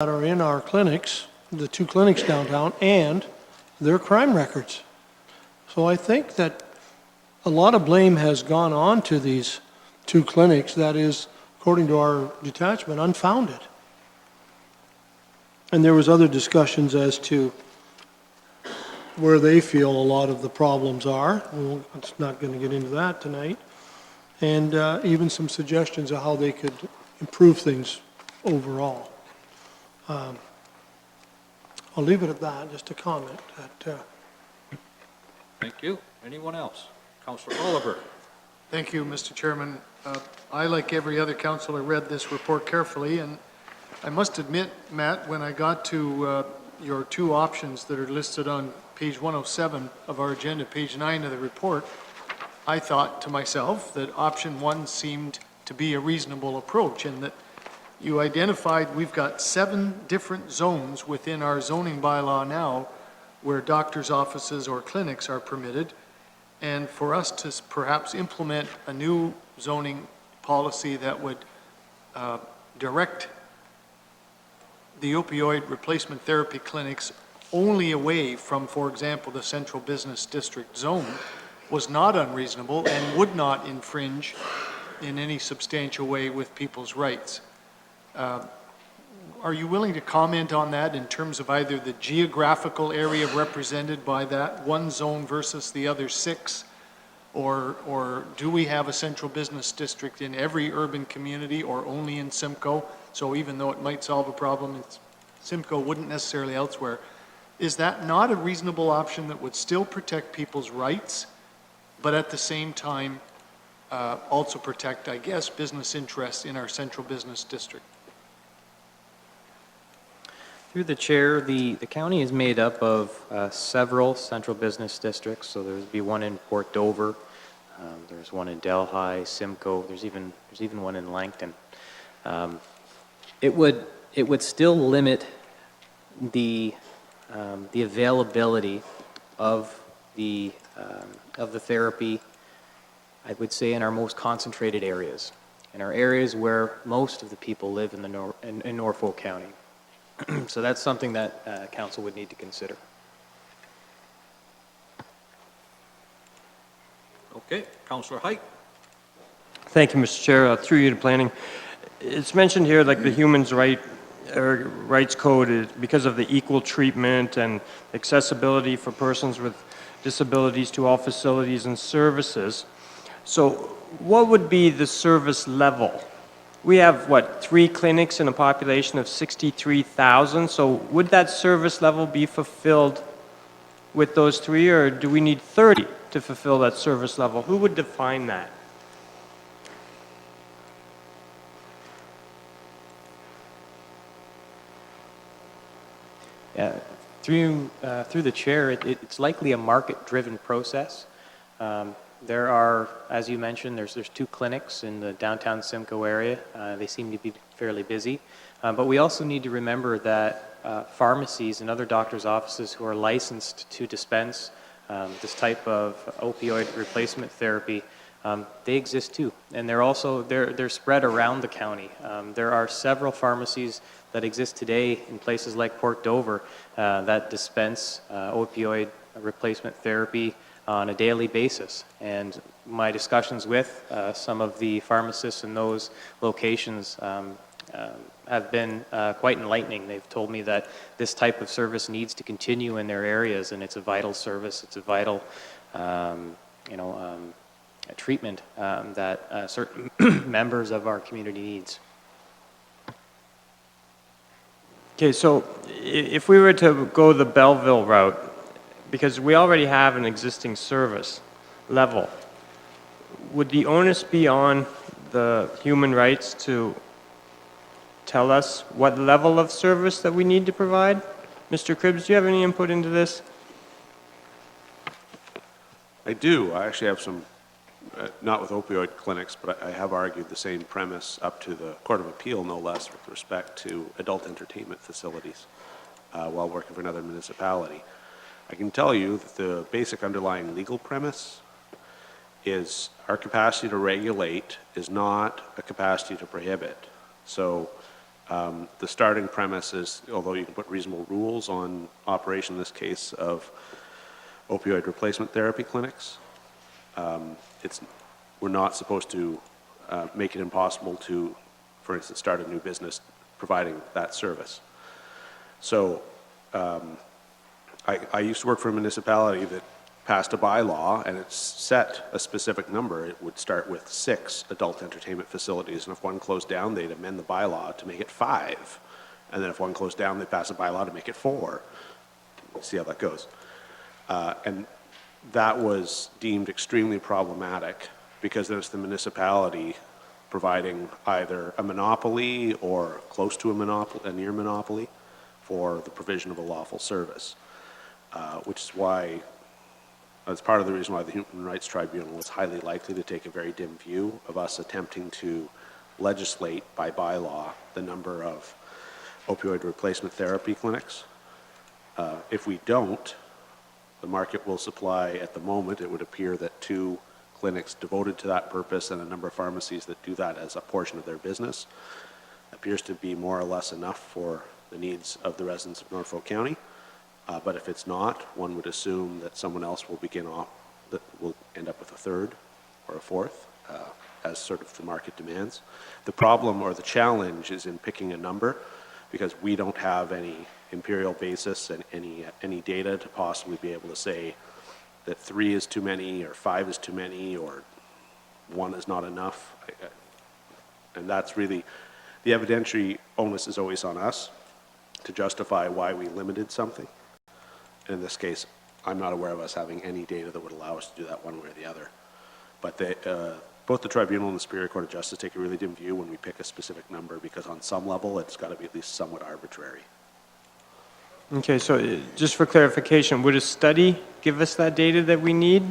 that are in our clinics, the 2 clinics downtown, and their crime records. So I think that a lot of blame has gone on to these 2 clinics that is, according to our detachment, unfounded. And there was other discussions as to where they feel a lot of the problems are. Well, I'm not going to get into that tonight. And even some suggestions of how they could improve things overall. I'll leave it at that, just a comment. Thank you. Anyone else? Councillor Oliver. Thank you, Mr. Chairman. I, like every other councillor, read this report carefully, and I must admit, Matt, when I got to your 2 options that are listed on page 107 of our agenda, page 9 of the report, I thought to myself that option 1 seemed to be a reasonable approach, and that you identified we've got 7 different zones within our zoning bylaw now where doctors' offices or clinics are permitted, and for us to perhaps implement a new zoning policy that would direct the opioid replacement therapy clinics only away from, for example, the central business district zone was not unreasonable and would not infringe in any substantial way with people's rights. Are you willing to comment on that in terms of either the geographical area represented by that one zone versus the other 6? Or do we have a central business district in every urban community or only in Simcoe? So even though it might solve a problem, Simcoe wouldn't necessarily elsewhere. Is that not a reasonable option that would still protect people's rights, but at the same time also protect, I guess, business interests in our central business district? Through the chair, the county is made up of several central business districts. So there'd be one in Port Dover, there's one in Delhi, Simcoe, there's even one in Langton. It would still limit the availability of the therapy, I would say, in our most concentrated areas, in our areas where most of the people live in Norfolk County. So that's something that council would need to consider. Okay, Councillor Height. Thank you, Mr. Chair. Through you to planning. It's mentioned here like the Rights Code is because of the equal treatment and accessibility for persons with disabilities to all facilities and services. So what would be the service level? We have, what, 3 clinics in a population of 63,000. So would that service level be fulfilled with those 3, or do we need 30 to fulfill that service level? Who would define that? Through the chair, it's likely a market-driven process. There are, as you mentioned, there's 2 clinics in the downtown Simcoe area. They seem to be fairly busy. But we also need to remember that pharmacies and other doctors' offices who are licensed to dispense this type of opioid replacement therapy, they exist too. And they're spread around the county. There are several pharmacies that exist today in places like Port Dover that dispense opioid replacement therapy on a daily basis. And my discussions with some of the pharmacists in those locations have been quite enlightening. They've told me that this type of service needs to continue in their areas, and it's a vital service. It's a vital, treatment that certain members of our community needs. Okay, so if we were to go the Belleville route, because we already have an existing service level, would the onus be on the human rights to tell us what level of service that we need to provide? Mr. Cribbs, do you have any input into this? I do. I actually have some, not with opioid clinics, but I have argued the same premise up to the Court of Appeal, no less, with respect to adult entertainment facilities while working for another municipality. I can tell you that the basic underlying legal premise is our capacity to regulate is not a capacity to prohibit. So The starting premise is, although you can put reasonable rules on operation, in this case, of opioid replacement therapy clinics, we're not supposed to make it impossible to, for instance, start a new business providing that service. So I used to work for a municipality that passed a bylaw, and it set a specific number. It would start with 6 adult entertainment facilities, and if one closed down, they'd amend the bylaw to make it 5. And then if one closed down, they'd pass a bylaw to make it 4. See how that goes. And that was deemed extremely problematic because then it's the municipality providing either a monopoly or close to a monopoly, a near monopoly, for the provision of a lawful service, which is why, that's part of the reason why the Human Rights Tribunal was highly likely to take a very dim view of us attempting to legislate by bylaw the number of opioid replacement therapy clinics. If we don't, the market will supply, at the moment, it would appear that 2 clinics devoted to that purpose and a number of pharmacies that do that as a portion of their business appears to be more or less enough for the needs of the residents of Norfolk County. But if it's not, one would assume that someone else will that will end up with a 3rd or a 4th, as sort of the market demands. The problem or the challenge is in picking a number, because we don't have any imperial basis and any data to possibly be able to say that 3 is too many or 5 is too many or 1 is not enough. And that's really, the evidentiary onus is always on us to justify why we limited something. In this case, I'm not aware of us having any data that would allow us to do that one way or the other. But both the Tribunal and the Superior Court of Justice take a really dim view when we pick a specific number, because on some level, it's got to be at least somewhat arbitrary. Okay, so just for clarification, would a study give us that data that we need?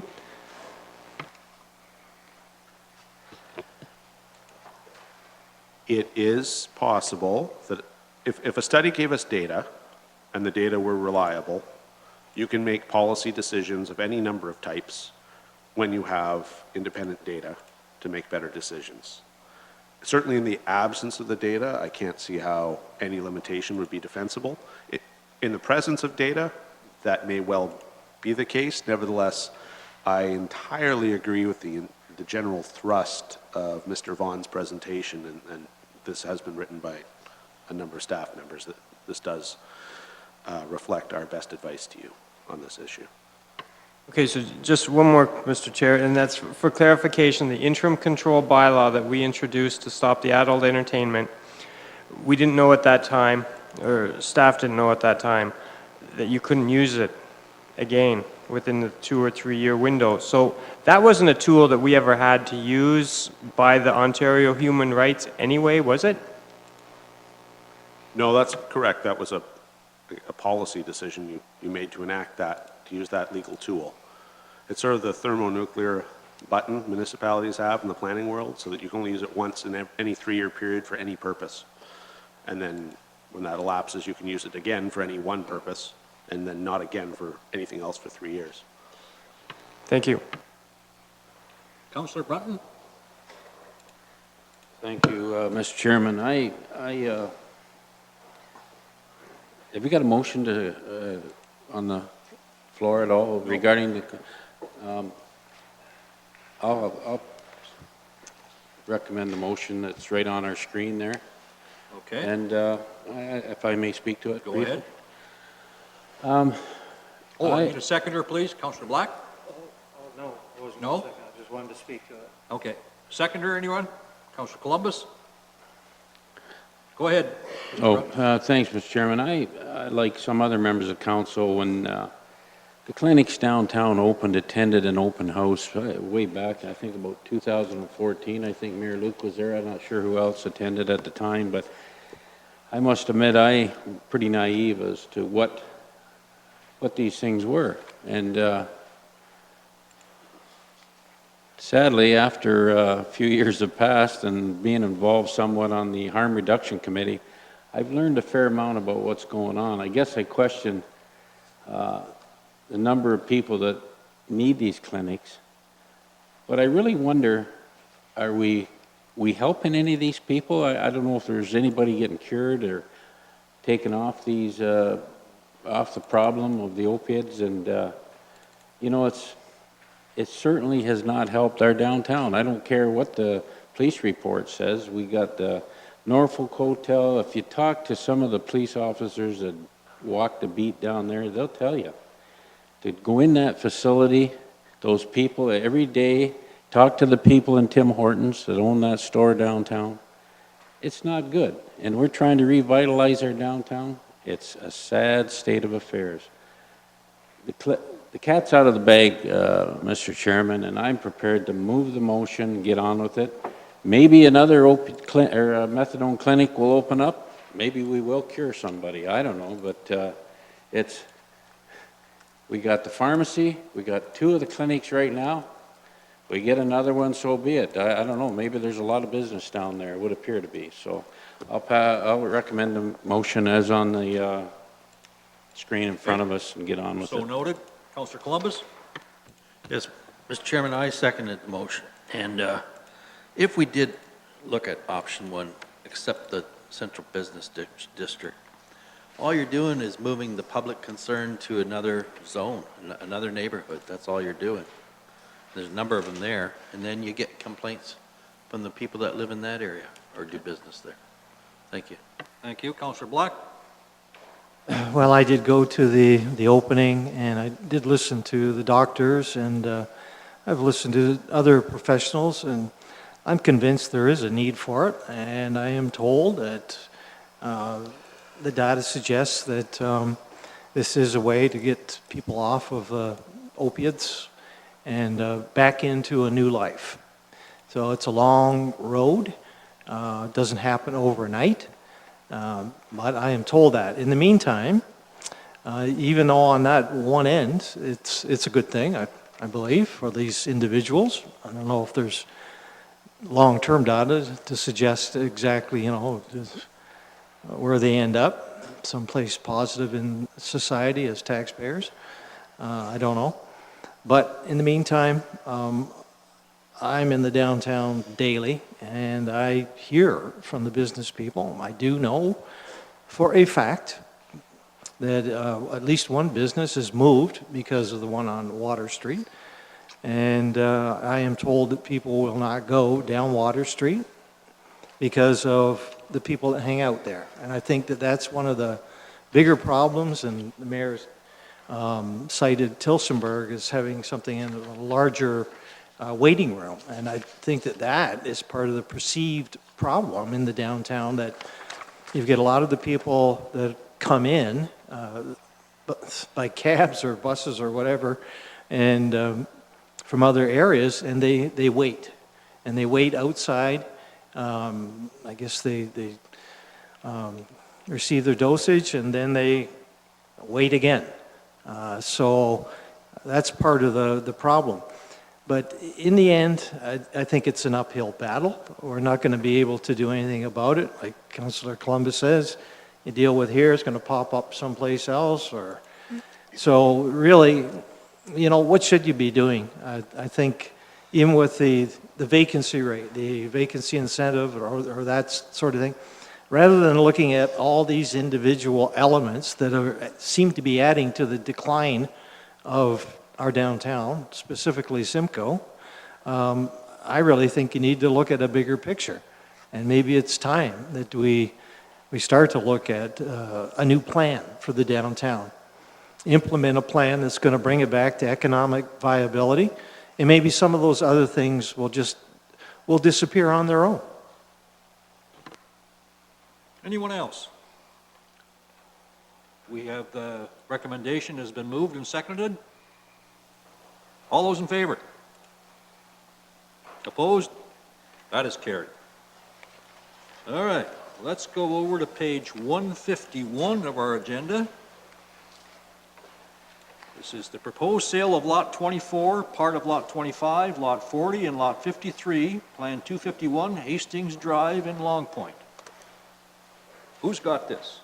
It is possible that if a study gave us data and the data were reliable, you can make policy decisions of any number of types when you have independent data to make better decisions. Certainly in the absence of the data, I can't see how any limitation would be defensible. In the presence of data, that may well be the case. Nevertheless, I entirely agree with the general thrust of Mr. Vaughan's presentation, and this has been written by a number of staff members, that this does reflect our best advice to you on this issue. Okay, so just one more, Mr. Chair, and that's for clarification, the interim control bylaw that we introduced to stop the adult entertainment, we didn't know at that time, or staff didn't know at that time, that you couldn't use it again within the 2 or 3 year window. So that wasn't a tool that we ever had to use by the Ontario Human Rights anyway, was it? No, that's correct. That was a policy decision you made to enact that, to use that legal tool. It's sort of the thermonuclear button municipalities have in the planning world, so that you can only use it once in any 3-year period for any purpose. And then when that elapses, you can use it again for any one purpose, and then not again for anything else for 3 years. Thank you. Councillor Brunton? Thank you, Mr. Chairman. Have you got a motion to, on the floor at all regarding the, I'll recommend the motion that's right on our screen there. Okay, And if I may speak to it go briefly. ahead. I I- need a seconder, please. Councillor Black? No, it wasn't No? a second. I just wanted to speak to it. Okay. Seconder, anyone? Councillor Columbus? Go ahead. Mr. Brunton. Thanks, Mr. Chairman. I, like some other members of council, when the clinics downtown opened, attended an open house way back, I think about 2014. I think Mayor Luke was there. I'm not sure who else attended at the time, but I must admit I'm pretty naive as to what these things were. And sadly, after a few years have passed and being involved somewhat on the harm reduction committee, I've learned a fair amount about what's going on. I guess I question the number of people that need these clinics, but I really wonder, are we we helping any of these people? I don't know if there's anybody getting cured or taken off these, off the problem of the opiates, and, you know, it certainly has not helped our downtown. I don't care what the police report says. We got the Norfolk Hotel. If you talk to some of the police officers that walk the beat down there, they'll tell you. To go in that facility, those people every day, talk to the people in Tim Hortons that own that store downtown. It's not good. And we're trying to revitalize our downtown. It's a sad state of affairs. The cat's out of the bag, Mr. Chairman, and I'm prepared to move the motion and get on with it. Maybe another methadone clinic will open up. Maybe we will cure somebody. I don't know, but we got the pharmacy. We got 2 of the clinics right now. We get another one, so be it. I don't know. Maybe there's a lot of business down there. It would appear to be. So I'll recommend the motion as on the screen in front of us and get on with it. So noted. Councillor Columbus? Yes, Mr. Chairman, I seconded the motion. And if we did look at option 1, accept the central business district, all you're doing is moving the public concern to another zone, another neighborhood. That's all you're doing. There's a number of them there, and then you get complaints from the people that live in that area or do business there. Thank you. Thank you. Councillor Black? Well, I did go to the opening, and I did listen to the doctors, and I've listened to other professionals, and I'm convinced there is a need for it, and I am told that the data suggests that this is a way to get people off of opiates and back into a new life. So it's a long road. It doesn't happen overnight. But I am told that. In the meantime, even though on that one end, it's a good thing, I believe, for these individuals. I don't know if there's long-term data to suggest exactly, you know, where they end up, someplace positive in society as taxpayers. I don't know. But in the meantime, I'm in the downtown daily, and I hear from the business people. I do know for a fact that at least one business has moved because of the one on Water Street. And I am told that people will not go down Water Street because of the people that hang out there. And I think that that's one of the bigger problems, and the mayor's cited Tilsonburg as having something in a larger waiting room. And I think that that is part of the perceived problem in the downtown, that you get a lot of the people that come in by cabs or buses or whatever, and from other areas, and they wait. And they wait outside. I guess they receive their dosage, and then they wait again. So that's part of the problem. But in the end, I think it's an uphill battle. We're not going to be able to do anything about it. Like Councillor Columbus says, you deal with here, it's going to pop up someplace else. So really, you know, what should you be doing? I think even with the vacancy rate, the vacancy incentive or that sort of thing, rather than looking at all these individual elements that seem to be adding to the decline of our downtown, specifically Simcoe, I really think you need to look at a bigger picture. And maybe it's time that we start to look at a new plan for the downtown. Implement a plan that's going to bring it back to economic viability, and maybe some of those other things will disappear on their own. Anyone else? We have the recommendation has been moved and seconded. All those in favor? Opposed? That is carried. All right, let's go over to page 151 of our agenda. This is the proposed sale of Lot 24, part of Lot 25, Lot 40, and Lot 53, Plan 251, Hastings Drive in Long Point. Who's got this?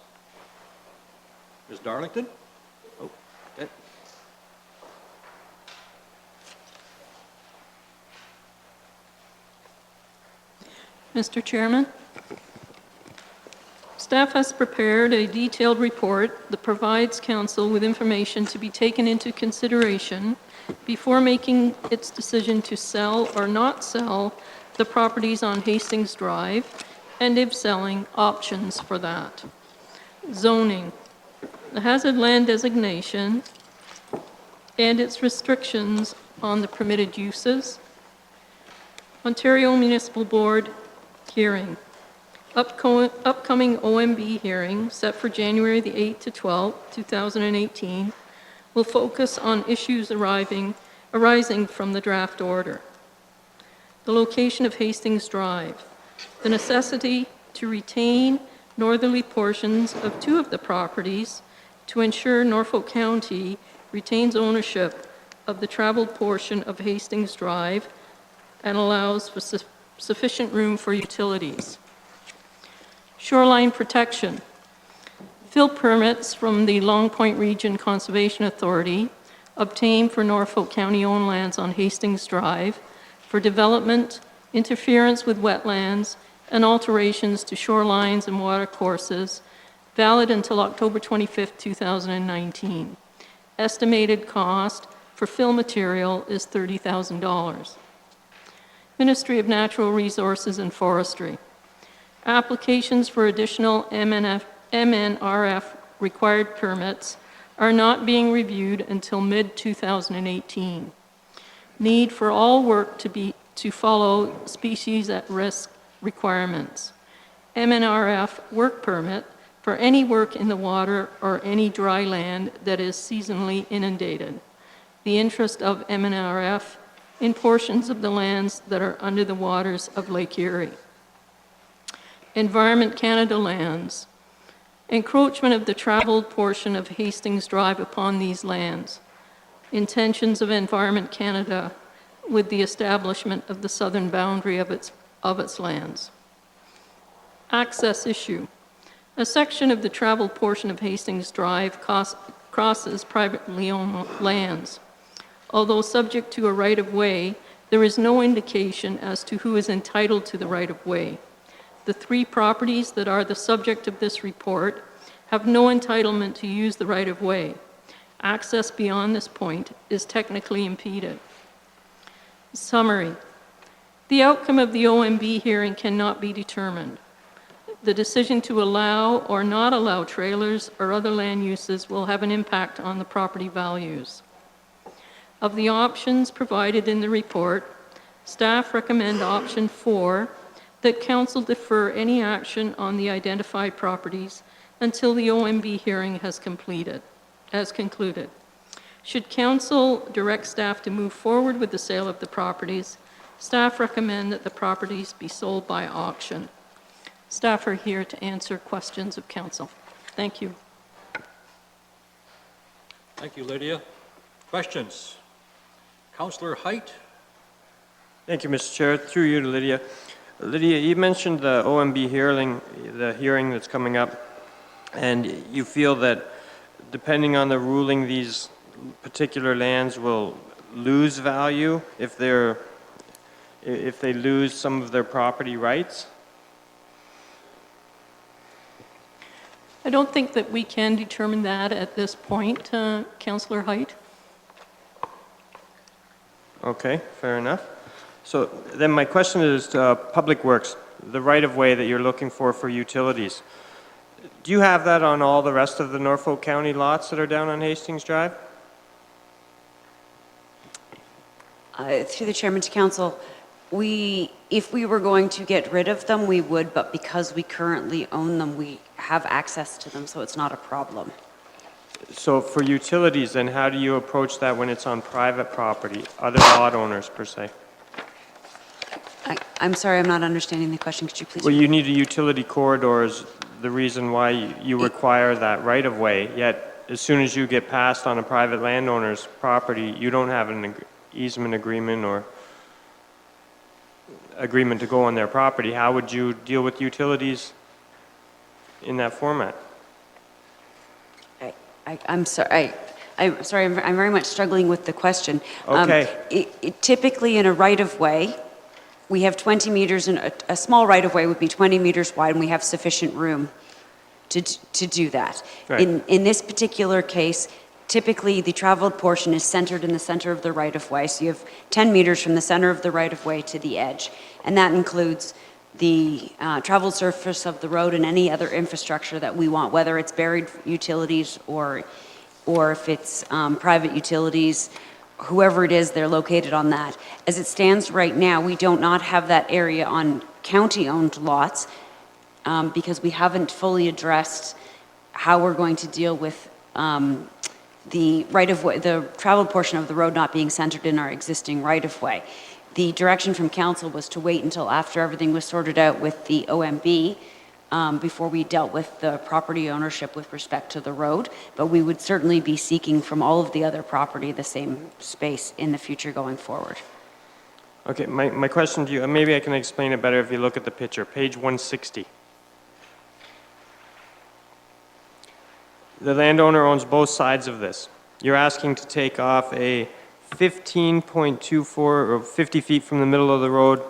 Ms. Darlington? Oh, okay. Mr. Chairman, staff has prepared a detailed report that provides council with information to be taken into consideration before making its decision to sell or not sell the properties on Hastings Drive, and if selling, options for that. Zoning, the hazard land designation and its restrictions on the permitted uses. Ontario Municipal Board hearing. Upcoming OMB hearing, set for January the 8th to 12th, 2018, will focus on issues arising from the draft order. The location of Hastings Drive. The necessity to retain northerly portions of two of the properties to ensure Norfolk County retains ownership of the traveled portion of Hastings Drive and allows for sufficient room for utilities. Shoreline protection. Fill permits from the Long Point Region Conservation Authority obtained for Norfolk County-owned lands on Hastings Drive for development, interference with wetlands, and alterations to shorelines and watercourses, valid until October 25th, 2019. Estimated cost for fill material is $30,000. Ministry of Natural Resources and Forestry. Applications for additional MNRF required permits are not being reviewed until mid-2018. Need for all work to follow species at risk requirements. MNRF work permit for any work in the water or any dry land that is seasonally inundated. The interest of MNRF in portions of the lands that are under the waters of Lake Erie. Environment Canada lands. Encroachment of the traveled portion of Hastings Drive upon these lands. Intentions of Environment Canada with the establishment of the southern boundary of its lands. Access issue. A section of the traveled portion of Hastings Drive crosses privately owned lands. Although subject to a right-of-way, there is no indication as to who is entitled to the right-of-way. The three properties that are the subject of this report have no entitlement to use the right-of-way. Access beyond this point is technically impeded. Summary. The outcome of the OMB hearing cannot be determined. The decision to allow or not allow trailers or other land uses will have an impact on the property values. Of the options provided in the report, staff recommend option 4, that council defer any action on the identified properties until the OMB hearing has concluded. Should council direct staff to move forward with the sale of the properties, staff recommend that the properties be sold by auction. Staff are here to answer questions of council. Thank you. Thank you, Lydia. Questions? Councillor Height? Thank you, Mr. Chair. Through you to Lydia. Lydia, you mentioned the OMB hearing, the hearing that's coming up, and you feel that depending on the ruling, these particular lands will lose value if they lose some of their property rights? I don't think that we can determine that at this point, Councillor Height. Okay, fair enough. So then my question is to Public Works, the right-of-way that you're looking for utilities. Do you have that on all the rest of the Norfolk County lots that are down on Hastings Drive? Through the Chairman to Council, if we were going to get rid of them, we would, but because we currently own them, we have access to them, so it's not a problem. So for utilities, then how do you approach that when it's on private property, other lot owners per se? I'm sorry, I'm not understanding the question. Could you please? Well, you need a utility corridor is the reason why you require that right-of-way, yet as soon as you get passed on a private landowner's property, you don't have an easement agreement or agreement to go on their property. How would you deal with utilities in that format? I'm sorry. I'm sorry. I'm very much struggling with the question. Okay. Typically, in a right-of-way, we have 20 meters, and a small right-of-way would be 20 meters wide, and we have sufficient room to do that. Right. In this particular case, typically the traveled portion is centered in the center of the right-of-way, so you have 10 meters from the center of the right-of-way to the edge, and that includes the traveled surface of the road and any other infrastructure that we want, whether it's buried utilities or if it's private utilities, whoever it is, they're located on that. As it stands right now, we do not have that area on county-owned lots because we haven't fully addressed how we're going to deal with the right-of-way, the traveled portion of the road not being centered in our existing right-of-way. The direction from council was to wait until after everything was sorted out with the OMB before we dealt with the property ownership with respect to the road, but we would certainly be seeking from all of the other property the same space in the future going forward. Okay, my question to you, and maybe I can explain it better if you look at the picture, page 160. The landowner owns both sides of this. You're asking to take off a 15.24 or 50 feet from the middle of the road.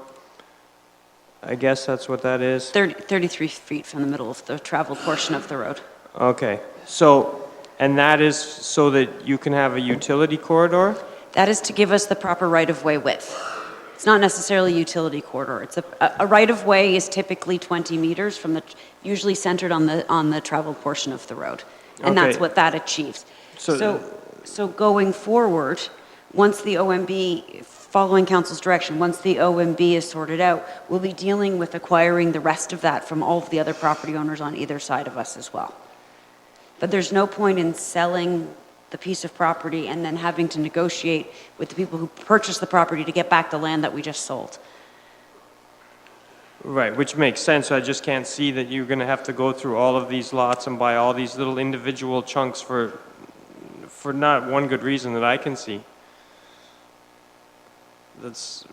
I guess that's what that is. 33 feet from the middle of the traveled portion of the road. Okay, so, and that is so that you can have a utility corridor? That is to give us the proper right-of-way width. It's not necessarily a utility corridor. It's a right-of-way is typically 20 meters from the, usually centered on the traveled portion of the road. And that's Okay. what that achieves. So- So going forward, once the OMB, following council's direction, once the OMB is sorted out, we'll be dealing with acquiring the rest of that from all of the other property owners on either side of us as well. But there's no point in selling the piece of property and then having to negotiate with the people who purchased the property to get back the land that we just sold. Right, which makes sense. I just can't see that you're going to have to go through all of these lots and buy all these little individual chunks for not one good reason that I can see. That's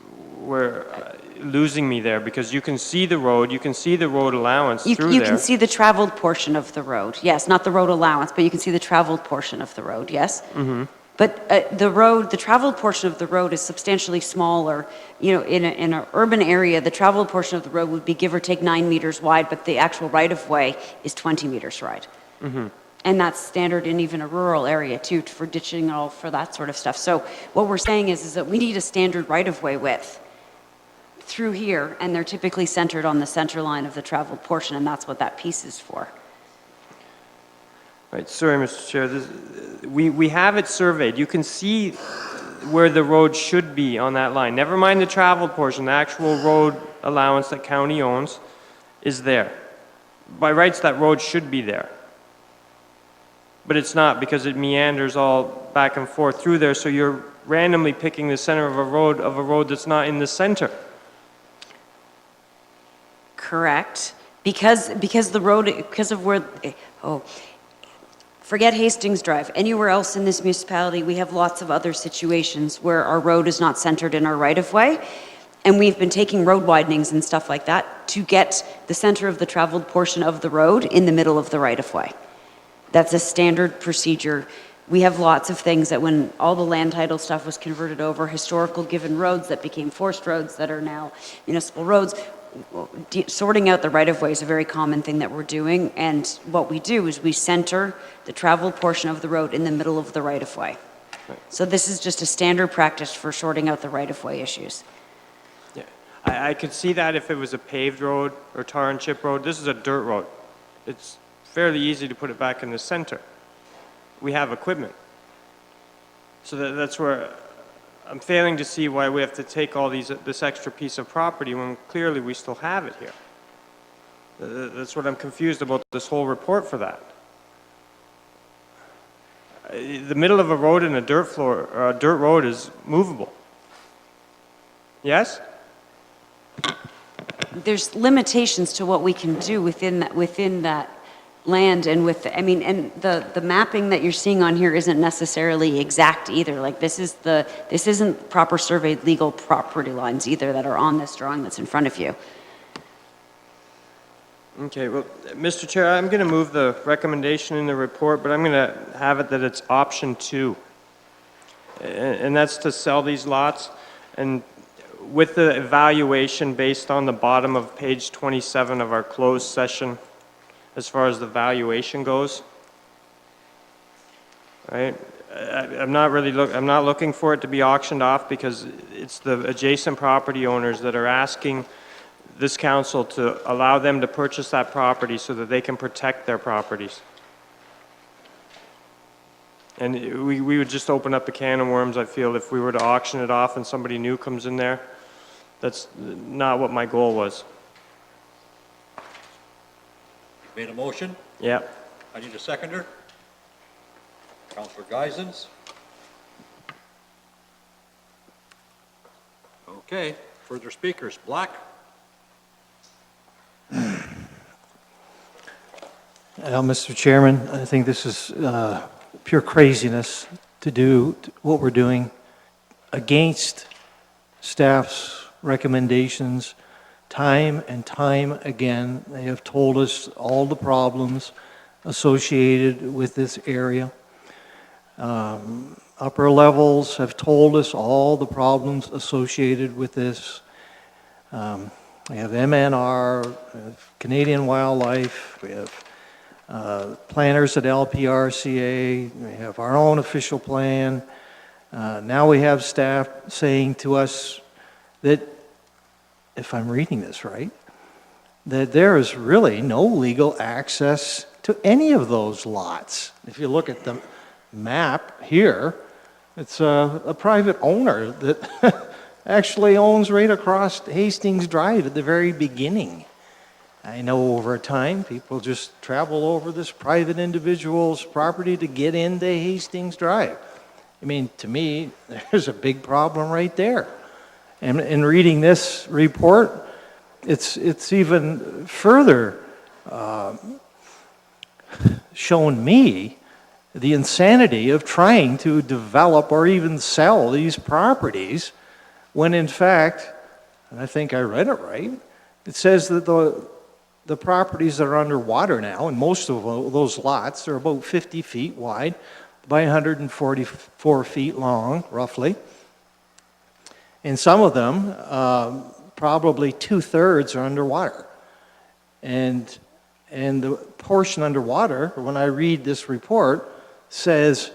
where losing me there, because you can see the road, you can see the road allowance through there. You can see the traveled portion of the road, yes, not the road allowance, but you can see the traveled portion of the road, yes? Mm-hmm. But the traveled portion of the road is substantially smaller. You know, in an urban area, the traveled portion of the road would be give or take 9 meters wide, but the actual right-of-way is 20 meters wide. Mm-hmm. And that's standard in even a rural area too, for ditching and all for that sort of stuff. So what we're saying is that we need a standard right-of-way width through here, and they're typically centered on the center line of the traveled portion, and that's what that piece is for. Right, sorry, Mr. Chair, we have it surveyed. You can see where the road should be on that line. Never mind the traveled portion, the actual road allowance that county owns is there. By rights, that road should be there. But it's not, because it meanders all back and forth through there, so you're randomly picking the center of a road that's not in the center. Correct. Because the road, because of where, forget Hastings Drive. Anywhere else in this municipality, we have lots of other situations where our road is not centered in our right-of-way, and we've been taking road widenings and stuff like that to get the center of the traveled portion of the road in the middle of the right-of-way. That's a standard procedure. We have lots of things that when all the land title stuff was converted over, historical given roads that became forced roads that are now municipal roads, sorting out the right-of-way is a very common thing that we're doing, and what we do is we center the traveled portion of the road in the middle of the right-of-way. Right. So this is just a standard practice for sorting out the right-of-way issues. Yeah, I could see that if it was a paved road or tar and chip road. This is a dirt road. It's fairly easy to put it back in the center. We have equipment. So that's where I'm failing to see why we have to take all this extra piece of property when clearly we still have it here. That's what I'm confused about this whole report for that. The middle of a road and a dirt road is movable. Yes? There's limitations to what we can do within that land, and and the mapping that you're seeing on here isn't necessarily exact either. Like this isn't proper surveyed legal property lines either that are on this drawing that's in front of you. Okay, well, Mr. Chair, I'm going to move the recommendation in the report, but I'm going to have it that it's option 2. And that's to sell these lots. And with the evaluation based on the bottom of page 27 of our closed session, as far as the valuation goes, right? I'm not really I'm not looking for it to be auctioned off because it's the adjacent property owners that are asking this council to allow them to purchase that property so that they can protect their properties. And we would just open up a can of worms, I feel, if we were to auction it off and somebody new comes in there. That's not what my goal was. Made a motion? Yeah. I need a seconder. Councillor Geisens. Okay, further speakers. Black? Mr. Chairman, I think this is pure craziness to do what we're doing against staff's recommendations. Time and time again, they have told us all the problems associated with this area. Upper levels have told us all the problems associated with this. We have MNR, we have Canadian Wildlife, we have planners at LPRCA, we have our own official plan. Now we have staff saying to us that, if I'm reading this right, that there is really no legal access to any of those lots. If you look at the map here, it's a private owner that actually owns right across Hastings Drive at the very beginning. I know over time people just travel over this private individual's property to get into Hastings Drive. I mean, to me, there's a big problem right there. And in reading this report, it's even further shown me the insanity of trying to develop or even sell these properties when in fact, and I think I read it right, it says that the properties that are underwater now, and most of those lots are about 50 feet wide by 144 feet long, roughly. And some of them, probably 2/3 are underwater. And the portion underwater, when I read this report, says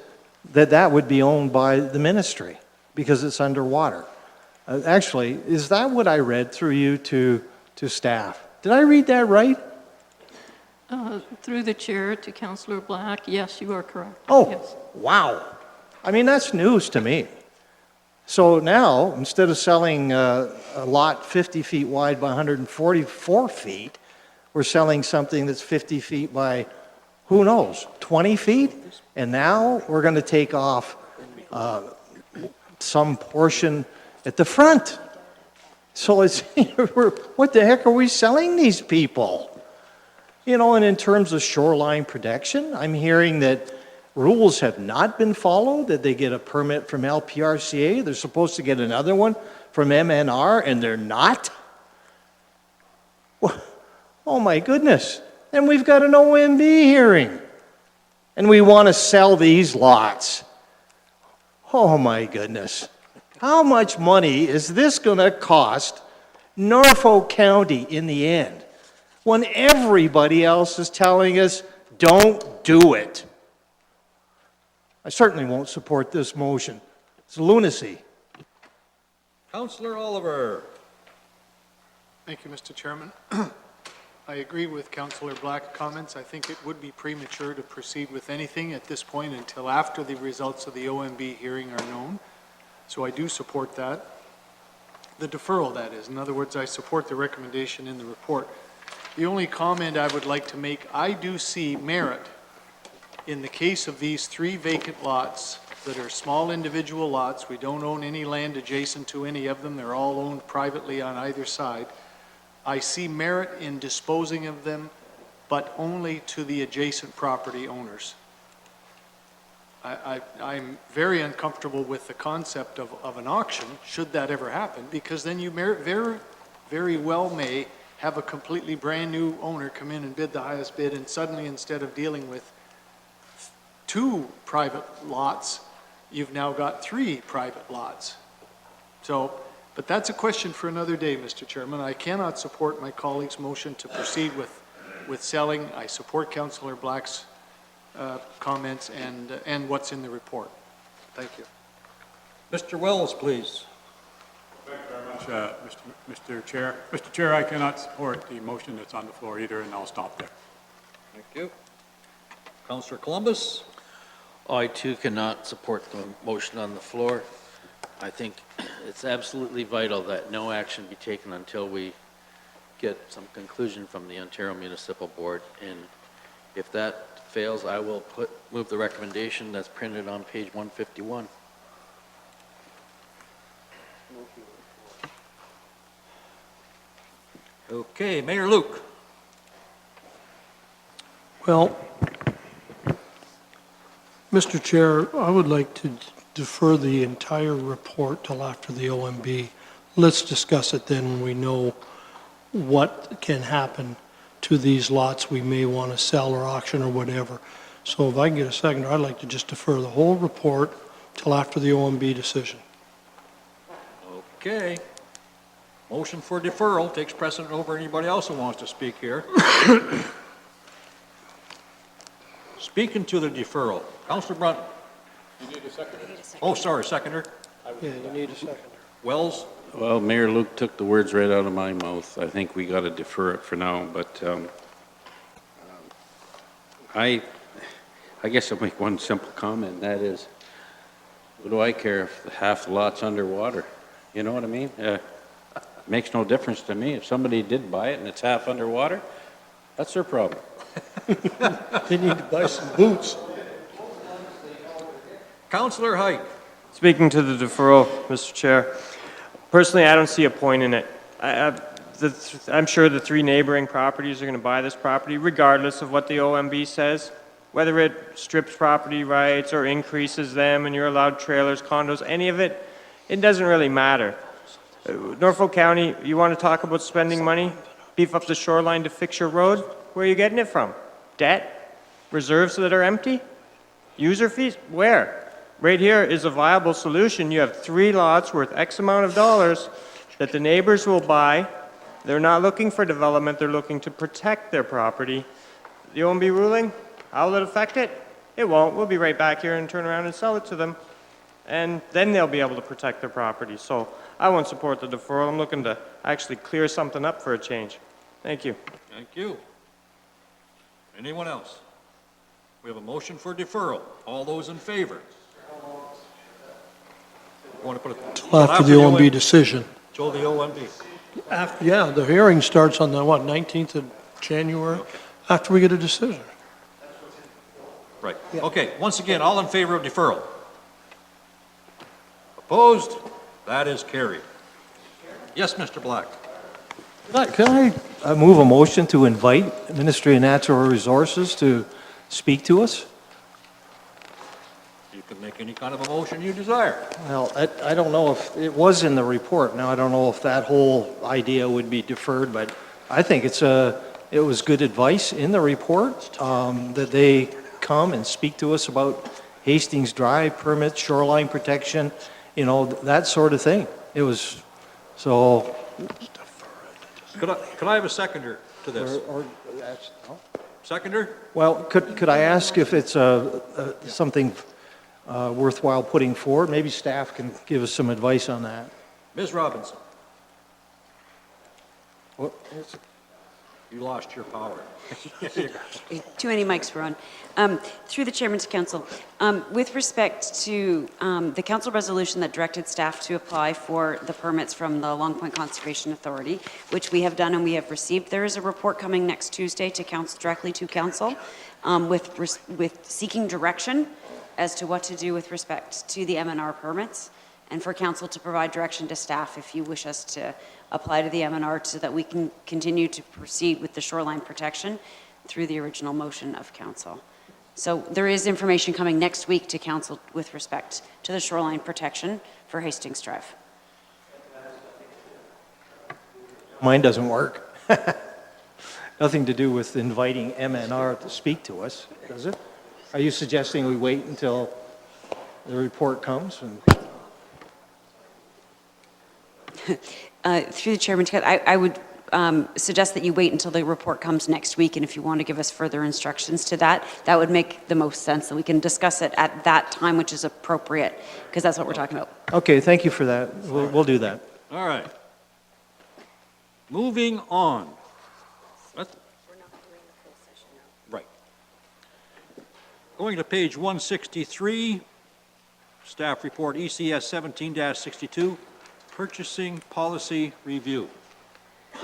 that that would be owned by the ministry because it's underwater. Actually, is that what I read through you to staff? Did I read that right? Through the chair to Councillor Black, yes, you are correct. Oh, yes. wow. I mean, that's news to me. So now, instead of selling a lot 50 feet wide by 144 feet, we're selling something that's 50 feet by, who knows, 20 feet? And now we're going to take off some portion at the front. So it's, what the heck are we selling these people? You know, and in terms of shoreline protection, I'm hearing that rules have not been followed, that they get a permit from LPRCA, they're supposed to get another one from MNR, and they're not? Oh my goodness. And we've got an OMB hearing. And we want to sell these lots. Oh my goodness. How much money is this going to cost Norfolk County in the end when everybody else is telling us, don't do it? I certainly won't support this motion. It's lunacy. Councillor Oliver. Thank you, Mr. Chairman. I agree with Councillor Black's comments. I think it would be premature to proceed with anything at this point until after the results of the OMB hearing are known. So I do support that. The deferral, that is. In other words, I support the recommendation in the report. The only comment I would like to make, I do see merit in the case of these 3 vacant lots that are small individual lots. We don't own any land adjacent to any of them. They're all owned privately on either side. I see merit in disposing of them, but only to the adjacent property owners. I'm very uncomfortable with the concept of an auction, should that ever happen, because then you very well may have a completely brand new owner come in and bid the highest bid, and suddenly instead of dealing with 2 private lots, you've now got 3 private lots. So But that's a question for another day, Mr. Chairman. I cannot support my colleague's motion to proceed with selling. I support Councillor Black's comments and what's in the report. Thank you. Mr. Wells, please. Thank you very much, Mr. Chair. Mr. Chair, I cannot support the motion that's on the floor either, and I'll stop there. Thank you. Councillor Columbus? I too cannot support the motion on the floor. I think it's absolutely vital that no action be taken until we get some conclusion from the Ontario Municipal Board. And if that fails, I will move the recommendation that's printed on page 151. Okay, Mayor Luke. Well, Mr. Chair, I would like to defer the entire report till after the OMB. Let's discuss it then when we know what can happen to these lots we may want to sell or auction or whatever. So if I can get a second, I'd like to just defer the whole report till after the OMB decision. Okay. Motion for deferral takes precedent over anybody else who wants to speak here. Speaking to the deferral, Councillor Brunt. You need a second? Oh, sorry, seconder. Yeah, you need a seconder. Wells? Well, Mayor Luke took the words right out of my mouth. I think we got to defer it for now, but I guess I'll make one simple comment, and that is, what do I care if half the lot's underwater? You know what I mean? Makes no difference to me. If somebody did buy it and it's half underwater, that's their problem. They need to buy some boots. Councillor Height. Speaking to the deferral, Mr. Chair, personally, I don't see a point in it. I'm sure the three neighboring properties are going to buy this property regardless of what the OMB says. Whether it strips property rights or increases them and you're allowed trailers, condos, any of it, it doesn't really matter. Norfolk County, you want to talk about spending money? Beef up the shoreline to fix your road? Where are you getting it from? Debt? Reserves that are empty? User fees? Where? Right here is a viable solution. You have 3 lots worth X amount of dollars that the neighbors will buy. They're not looking for development, they're looking to protect their property. The OMB ruling, how will it affect it? It won't. We'll be right back here and turn around and sell it to them. And then they'll be able to protect their property. So I won't support the deferral. I'm looking to actually clear something up for a change. Thank you. Thank you. Anyone else? We have a motion for deferral. All those in favor? Want to put it Till after the OMB decision. Till the OMB. Yeah, the hearing starts on the, 19th of January, after we get a decision. Right. Okay, once again, all in favor of deferral? Opposed? That is carried. Yes, Mr. Black. Can I move a motion to invite Ministry of Natural Resources to speak to us? You can make any kind of a motion you desire. Well, I don't know if, it was in the report. Now, I don't know if that whole idea would be deferred, but I think it was good advice in the report that they come and speak to us about Hastings Drive permits, shoreline protection, you know, that sort of thing. It was, so. Could I have a seconder to this? Seconder? Well, could I ask if it's something worthwhile putting forward? Maybe staff can give us some advice on that. Ms. Robinson, What? you lost your power. Too many mics were on. Through the Chairman to Council, with respect to the Council resolution that directed staff to apply for the permits from the Long Point Conservation Authority, which we have done and we have received, there is a report coming next Tuesday to Council, directly to Council, with seeking direction as to what to do with respect to the MNR permits, and for Council to provide direction to staff if you wish us to apply to the MNR so that we can continue to proceed with the shoreline protection through the original motion of Council. So there is information coming next week to Council with respect to the shoreline protection for Hastings Drive. Mine doesn't work. Nothing to do with inviting MNR to speak to us, does it? Are you suggesting we wait until the report comes? Through the chairman, I would suggest that you wait until the report comes next week, and if you want to give us further instructions to that, that would make the most sense, that we can discuss it at that time, which is appropriate, because that's what we're talking about. Okay, thank you for that. We'll do that. All right. Moving on. Right. Going to page 163, staff report ECS 17-62, purchasing policy review.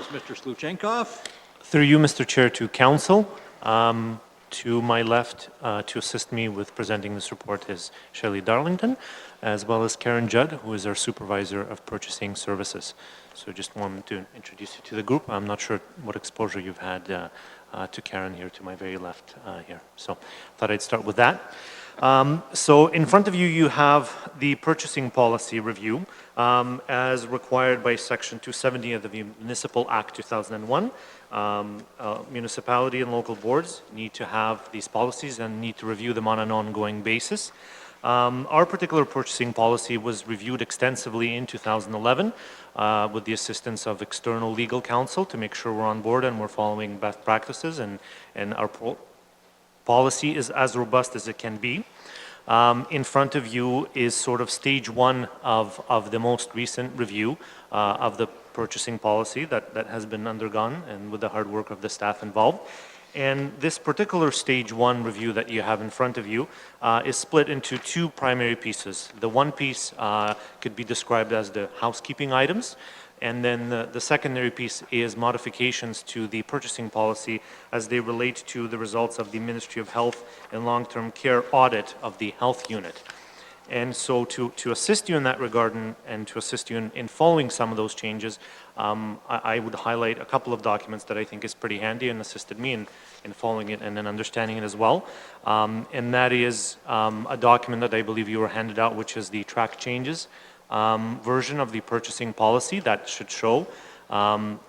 Is Mr. Sluchenkov? Through you, Mr. Chair, to council. To my left, to assist me with presenting this report is Shelley Darlington, as well as Karen Judd, who is our supervisor of purchasing services. So just wanted to introduce you to the group. I'm not sure what exposure you've had to Karen here, to my very left here. So thought I'd start with that. So in front of you, you have the purchasing policy review as required by Section 270 of the Municipal Act 2001. Municipality and local boards need to have these policies and need to review them on an ongoing basis. Our particular purchasing policy was reviewed extensively in 2011 with the assistance of external legal counsel to make sure we're on board and we're following best practices, and our policy is as robust as it can be. In front of you is sort of stage one of the most recent review of the purchasing policy that has been undergone, and with the hard work of the staff involved. And this particular stage one review that you have in front of you is split into two primary pieces. The one piece could be described as the housekeeping items, and then the secondary piece is modifications to the purchasing policy as they relate to the results of the Ministry of Health and Long-Term Care audit of the health unit. And so to assist you in that regard and to assist you in following some of those changes, I would highlight a couple of documents that I think is pretty handy and assisted me in following it and then understanding it as well. And that is a document that I believe you were handed out, which is the track changes version of the purchasing policy that should show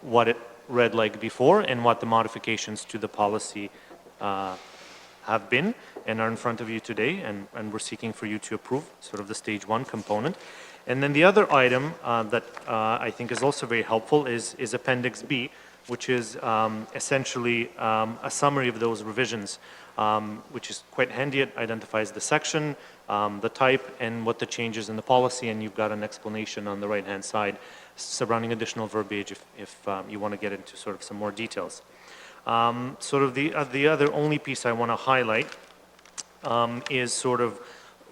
what it read like before and what the modifications to the policy have been and are in front of you today, and we're seeking for you to approve sort of the stage one component. And then the other item that I think is also very helpful is Appendix B, which is essentially a summary of those revisions, which is quite handy. It identifies the section, the type, and what the changes in the policy, and you've got an explanation on the right-hand side surrounding additional verbiage if you want to get into sort of some more details. Sort of the other only piece I want to highlight is sort of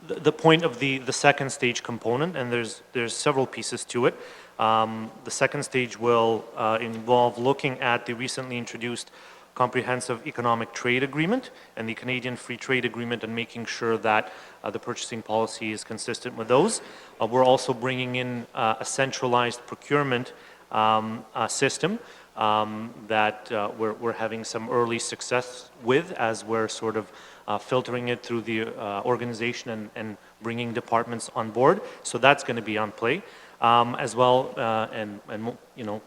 the point of the second stage component, and there's several pieces to it. The second stage will involve looking at the recently introduced Comprehensive Economic Trade Agreement and the Canadian Free Trade Agreement, and making sure that the purchasing policy is consistent with those. We're also bringing in a centralized procurement system that we're having some early success with, as we're sort of filtering it through the organization and bringing departments on board. So that's going to be on play as well. And you know,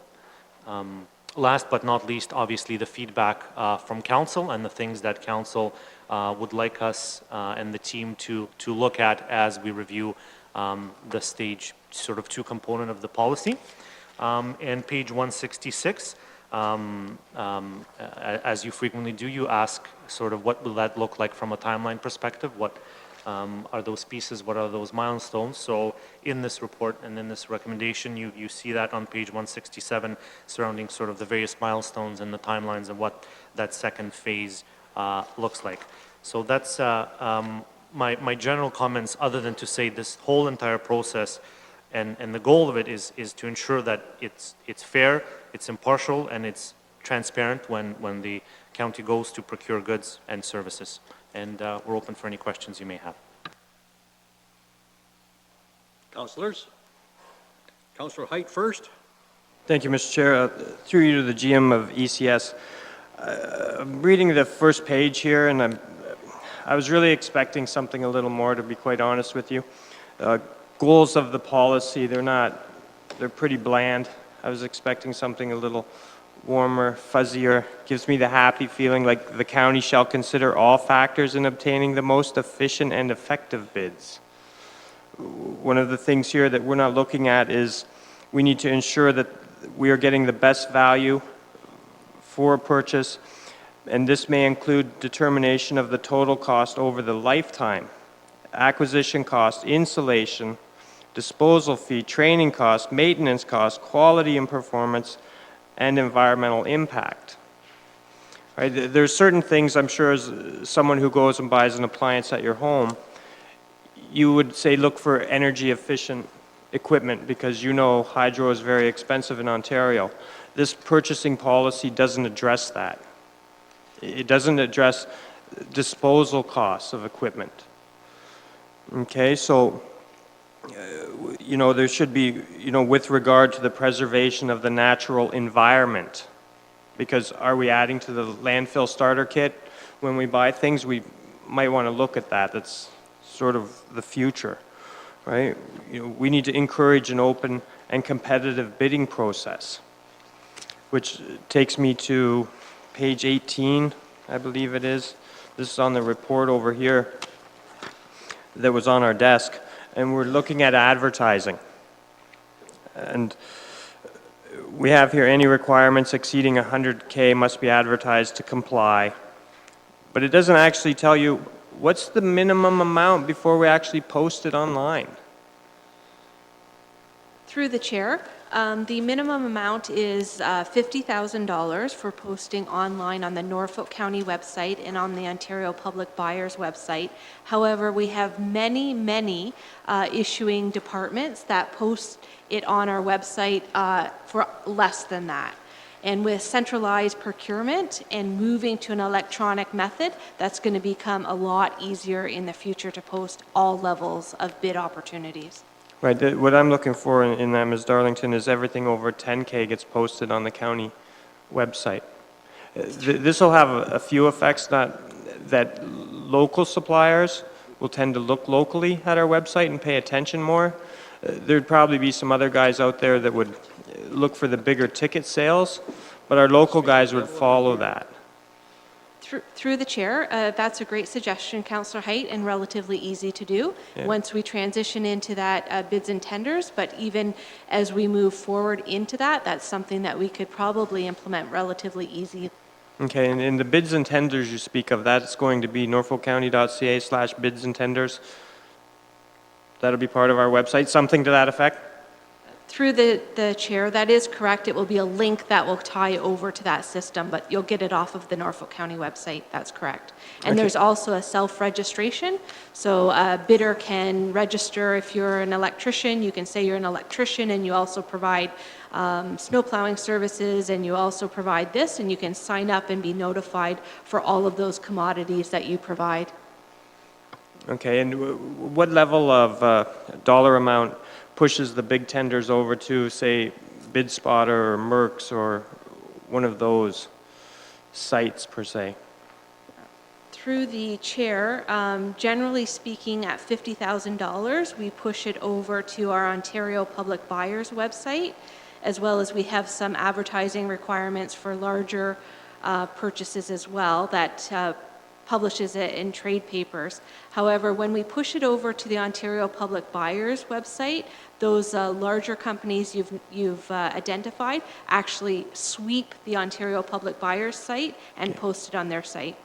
last but not least, obviously the feedback from council and the things that council would like us and the team to look at as we review the stage sort of two component of the policy. And page 166, as you frequently do, you ask sort of what will that look like from a timeline perspective? What are those pieces? What are those milestones? So in this report and in this recommendation, you see that on page 167 surrounding sort of the various milestones and the timelines of what that second phase looks like. So that's my general comments, other than to say this whole entire process and the goal of it is to ensure that it's fair, it's impartial, and it's transparent when the county goes to procure goods and services. And we're open for any questions you may have. Councilors? Councilor Height first. Thank you, Mr. Chair. Through you to the GM of ECS. I'm reading the first page here, and I was really expecting something a little more, to be quite honest with you. Goals of the policy, they're pretty bland. I was expecting something a little warmer, fuzzier. Gives me the happy feeling like the county shall consider all factors in obtaining the most efficient and effective bids. One of the things here that we're not looking at is we need to ensure that we are getting the best value for a purchase, and this may include determination of the total cost over the lifetime, acquisition cost, installation, disposal fee, training cost, maintenance cost, quality and performance, and environmental impact. Right? There's certain things, I'm sure, as someone who goes and buys an appliance at your home, you would say look for energy efficient equipment because you know hydro is very expensive in Ontario. This purchasing policy doesn't address that. It doesn't address disposal costs of equipment. Okay, so, you know, there should be, you know, with regard to the preservation of the natural environment, because are we adding to the landfill starter kit when we buy things? We might want to look at that. That's sort of the future, right? You know, we need to encourage an open and competitive bidding process, which takes me to page 18, I believe it is. This is on the report over here that was on our desk, and we're looking at advertising. And we have here any requirements exceeding 100K must be advertised to comply, but it doesn't actually tell you what's the minimum amount before we actually post it online. Through the chair, the minimum amount is $50,000 for posting online on the Norfolk County website and on the Ontario Public Buyers website. However, we have many issuing departments that post it on our website for less than that. And with centralized procurement and moving to an electronic method, that's going to become a lot easier in the future to post all levels of bid opportunities. Right, what I'm looking for in that, Ms. Darlington, is everything over 10K gets posted on the county website. This will have a few effects, that local suppliers will tend to look locally at our website and pay attention more. There'd probably be some other guys out there that would look for the bigger ticket sales, but our local guys would follow that. Through the chair, that's a great suggestion, Councillor Height, and relatively easy to do once we transition into that bids and tenders. But even as we move forward into that, that's something that we could probably implement relatively easy. Okay, and in the bids and tenders you speak of, that's going to be norfolkcounty.ca/bids and tenders. That'll be part of our website, something to that effect? Through the chair, that is correct. It will be a link that will tie over to that system, but you'll get it off of the Norfolk County website. That's correct. And Okay. there's also a self-registration. So a bidder can register if you're an electrician. You can say you're an electrician and you also provide snow plowing services and you also provide this, and you can sign up and be notified for all of those commodities that you provide. Okay, and what level of dollar amount pushes the big tenders over to, say, BidSpotter or Merck's or one of those sites, per se? Through the chair, generally speaking, at $50,000, we push it over to our Ontario Public Buyers website, as well as we have some advertising requirements for larger purchases as well that publishes it in trade papers. However, when we push it over to the Ontario Public Buyers website, those larger companies you've identified actually sweep the Ontario Public Buyers site and post it on their site.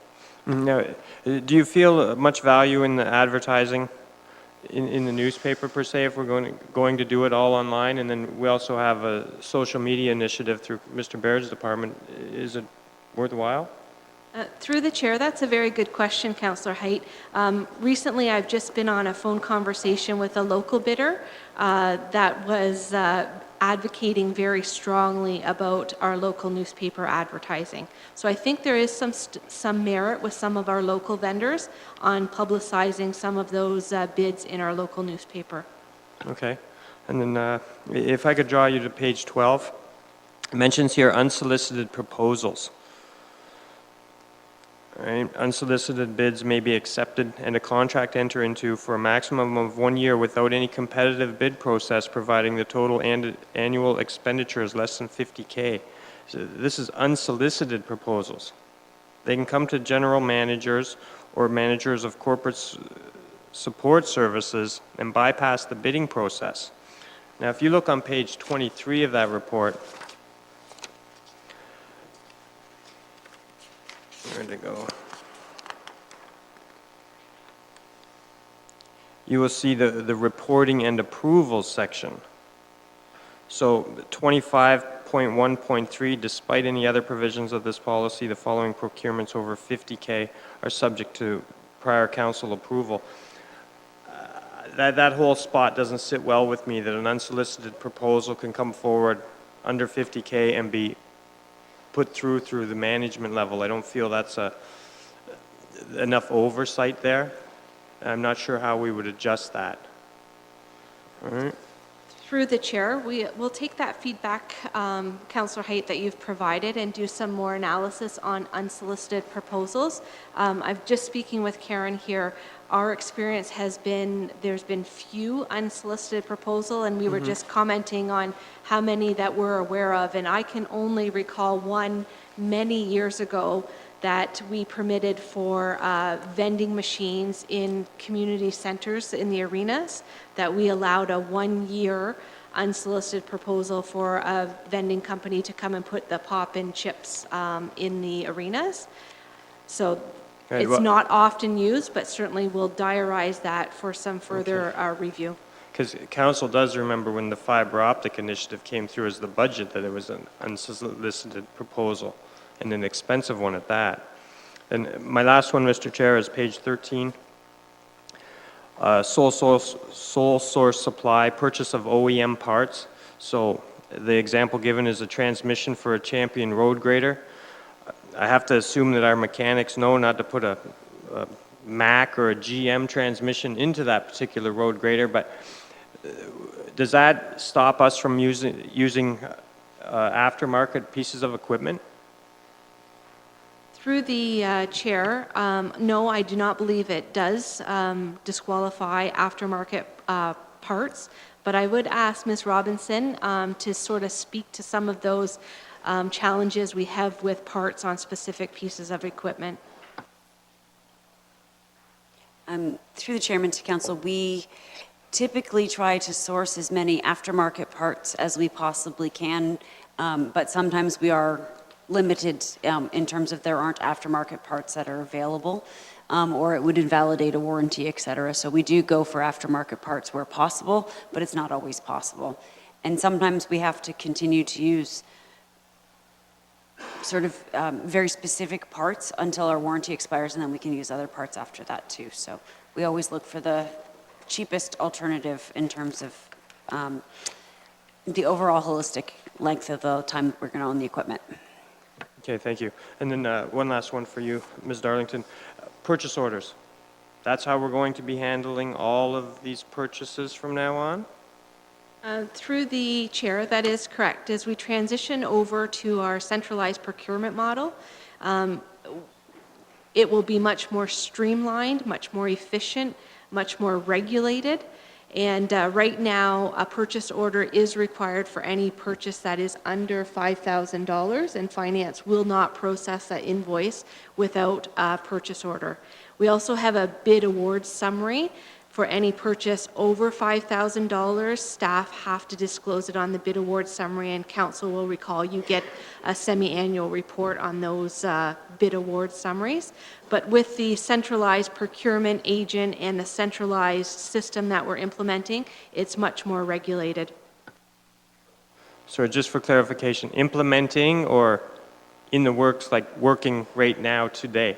Now, do you feel much value in the advertising in the newspaper, per se, if we're going to do it all online? And then we also have a social media initiative through Mr. Baird's department. Is it worthwhile? Through the chair, that's a very good question, Councillor Height. Recently, I've just been on a phone conversation with a local bidder that was advocating very strongly about our local newspaper advertising. So I think there is some merit with some of our local vendors on publicizing some of those bids in our local newspaper. Okay. And then if I could draw you to page 12, it mentions here unsolicited proposals. Right. Unsolicited bids may be accepted and a contract entered into for a maximum of 1 year without any competitive bid process, providing the total annual expenditure is less than 50K. So this is unsolicited proposals. They can come to general managers or managers of corporate support services and bypass the bidding process. Now, if you look on page 23 of that report, where'd it go? You will see the reporting and approvals section. So 25.1.3, despite any other provisions of this policy, the following procurements over 50K are subject to prior council approval. That whole spot doesn't sit well with me, that an unsolicited proposal can come forward under 50K and be put through the management level. I don't feel that's enough oversight there. I'm not sure how we would adjust that. All right. Through the chair, we will take that feedback, Councillor Haight, that you've provided and do some more analysis on unsolicited proposals. I'm just speaking with Karen here. Our experience has been, there's been few unsolicited proposal, and we were just commenting on how many that we're aware of. And I can only recall one many years ago that we permitted for vending machines in community centers in the arenas, that we allowed a 1-year unsolicited proposal for a vending company to come and put the pop and chips in the arenas. So it's not often used, but certainly we'll diarize that for some further review. Because council does remember when the fiber optic initiative came through as the budget, that it was an unsolicited proposal, and an expensive one at that. And my last one, Mr. Chair, is page 13. Sole source supply, purchase of OEM parts. So the example given is a transmission for a Champion road grader. I have to assume that our mechanics know not to put a Mack or a GM transmission into that particular road grader, but does that stop us from using aftermarket pieces of equipment? Through the chair, no, I do not believe it does disqualify aftermarket parts, but I would ask Ms. Robinson to sort of speak to some of those challenges we have with parts on specific pieces of equipment. Through the chairman to council, we typically try to source as many aftermarket parts as we possibly can, but sometimes we are limited in terms of there aren't aftermarket parts that are available, or it would invalidate a warranty, et cetera. So we do go for aftermarket parts where possible, but it's not always possible. And sometimes we have to continue to use sort of very specific parts until our warranty expires, and then we can use other parts after that too. So we always look for the cheapest alternative in terms of the overall holistic length of the time we're going to own the equipment. Okay, thank you. And then one last one for you, Ms. Darlington. Purchase orders. That's how we're going to be handling all of these purchases from now on? Through the chair, that is correct. As we transition over to our centralized procurement model, it will be much more streamlined, much more efficient, much more regulated. And right now, a purchase order is required for any purchase that is under $5,000, and finance will not process that invoice without a purchase order. We also have a bid award summary. For any purchase over $5,000, staff have to disclose it on the bid award summary, and council will recall you get a semi-annual report on those bid award summaries. But with the centralized procurement agent and the centralized system that we're implementing, it's much more regulated. So just for clarification, implementing or in the works, like working right now today?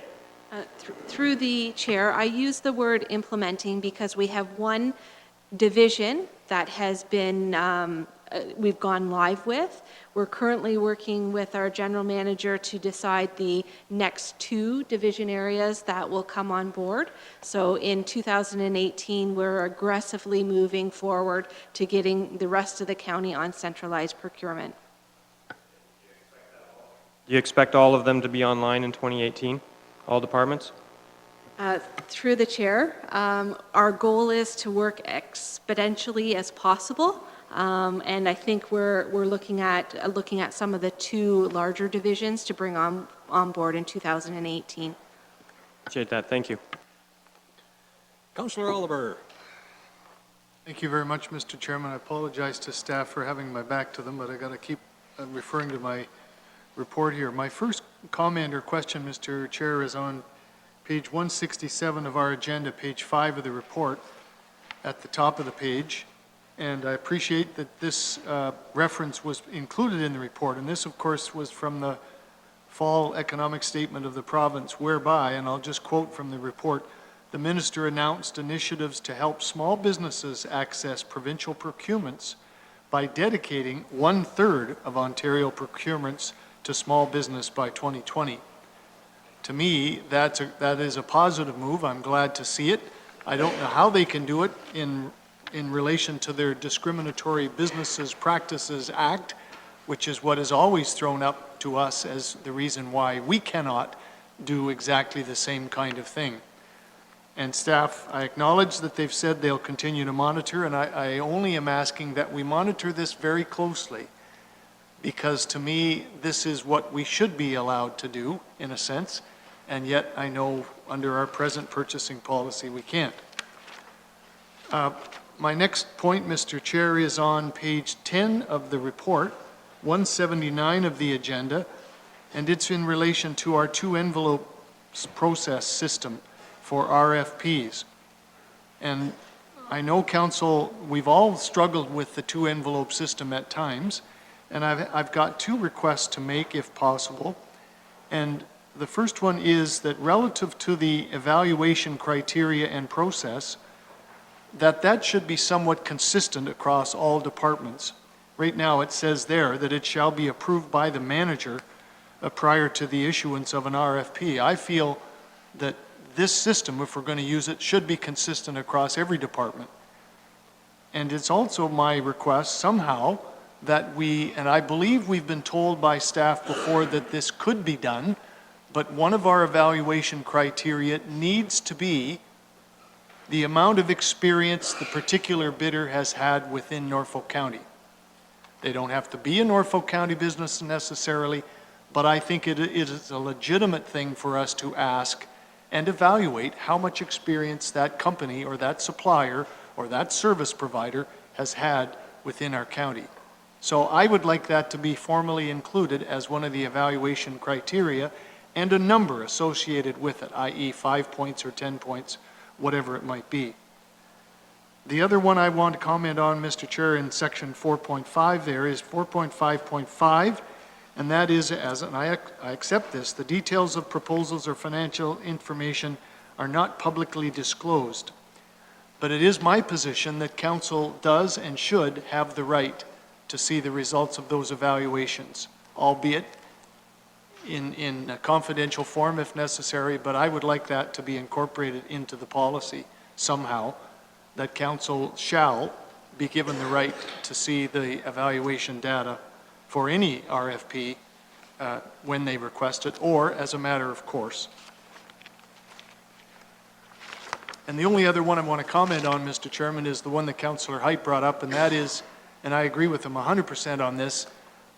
Through the chair, I use the word implementing because we have one division that has been, we've gone live with. We're currently working with our general manager to decide the next 2 division areas that will come on board. So in 2018, we're aggressively moving forward to getting the rest of the county on centralized procurement. Do you expect all of them to be online in 2018? All departments? Through the chair, our goal is to work exponentially as possible, and I think we're looking at some of the 2 larger divisions to bring on board in 2018. Appreciate that. Thank you. Councillor Oliver. Thank you very much, Mr. Chairman. I apologize to staff for having my back to them, but I got to keep referring to my report here. My first comment or question, Mr. Chair, is on page 167 of our agenda, page 5 of the report, at the top of the page. And I appreciate that this reference was included in the report. And this, of course, was from the fall economic statement of the province, whereby, and I'll just quote from the report, the minister announced initiatives to help small businesses access provincial procurements by dedicating 1/3 of Ontario procurements to small business by 2020. To me, that is a positive move. I'm glad to see it. I don't know how they can do it in relation to their Discriminatory Businesses Practices Act, which is what is always thrown up to us as the reason why we cannot do exactly the same kind of thing. And staff, I acknowledge that they've said they'll continue to monitor, and I only am asking that we monitor this very closely, because to me, this is what we should be allowed to do, in a sense, and yet I know under our present purchasing policy we can't. My next point, Mr. Chair, is on page 10 of the report, 179 of the agenda, and it's in relation to our 2 envelopes process system for RFPs. And I know, Council, we've all struggled with the 2 envelope system at times, and I've got 2 requests to make if possible. And the first one is that relative to the evaluation criteria and process, that should be somewhat consistent across all departments. Right now it says there that it shall be approved by the manager prior to the issuance of an RFP. I feel that this system, if we're going to use it, should be consistent across every department. And it's also my request somehow that and I believe we've been told by staff before that this could be done, but one of our evaluation criteria needs to be the amount of experience the particular bidder has had within Norfolk County. They don't have to be a Norfolk County business necessarily, but I think it is a legitimate thing for us to ask and evaluate how much experience that company or that supplier or that service provider has had within our county. So I would like that to be formally included as one of the evaluation criteria and a number associated with it, i.e. 5 points or 10 points, whatever it might be. The other one I want to comment on, Mr. Chair, in section 4.5 there is 4.5.5, and that is, and I accept this, the details of proposals or financial information are not publicly disclosed. But it is my position that Council does and should have the right to see the results of those evaluations, albeit in a confidential form if necessary, but I would like that to be incorporated into the policy somehow, that Council shall be given the right to see the evaluation data for any RFP when they request it, or as a matter of course. And the only other one I want to comment on, Mr. Chairman, is the one that Councillor Height brought up, and that is, and I agree with him 100% on this,